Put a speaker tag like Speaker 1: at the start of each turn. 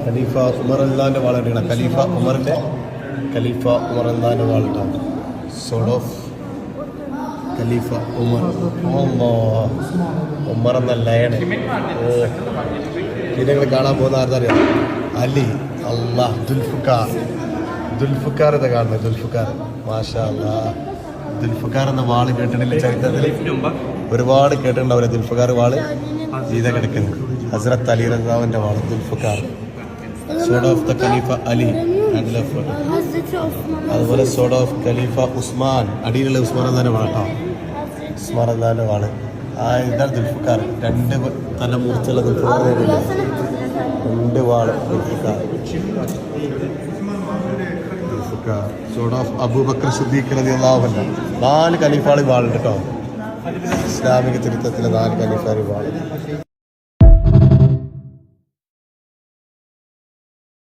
Speaker 1: ഖലീഫ Umar അല്ലാൻ്റെ വാളാണ്. Khalifa ഉമറിൻ്റെ വാളിട്ടാണ്. Sword of Khalifa Umar. Umar എന്ന ലയണ്. പിന്നെ നിങ്ങൾ കാണാൻ പോകുന്ന ആർക്കറിയാം? അലി. അള്ളാഹ്. ദുൽഫുക്കാർ ഇതാ കാണുന്നത്. ദുൽഫുക്കാർ. മാഷാ അല്ലാഹ്. ദുൽഫുക്കാർ എന്ന വാള് കേട്ടിട്ടില്ല ചരിത്രത്തിൽ? ഒരുപാട് കേട്ടിട്ടുണ്ടാവില്ല ദുൽഫുക്കാർ വാള്. ഇതാ കിടക്കുന്നത് ഹസ്രത്ത് അലി റളിയല്ലാഹുവിന്റെ വാള്. ദുൽഫുക്കാർ. സോഡ് ഓഫ് ദ ഖലീഫ അലി. അതുപോലെ സോഡ് ഓഫ് ഖലീഫ ഉസ്മാൻ. അടിയിലുള്ള ഉസ്മാൻ എന്നാണ് വാളട്ടോ. ഉസ്മാൻ എന്നാണ് വാള്. ഇതാണ് ദുൽഫുക്കാർ. 2 തല മുറിച്ചുള്ള ദുൽഫുക്കാർ. 2 വാള് ദുൽഫുക്കാർ. സോഡ് ഓഫ് അബൂബക്കർ സിദ്ദീഖ് റളിയല്ലാഹു അൻഹു. 4 ഖലീഫാളി വാളുണ്ട് കേട്ടോ. ഇസ്ലാമിക ചരിത്രത്തിലെ 4 ഖലീഫാളി വാള്.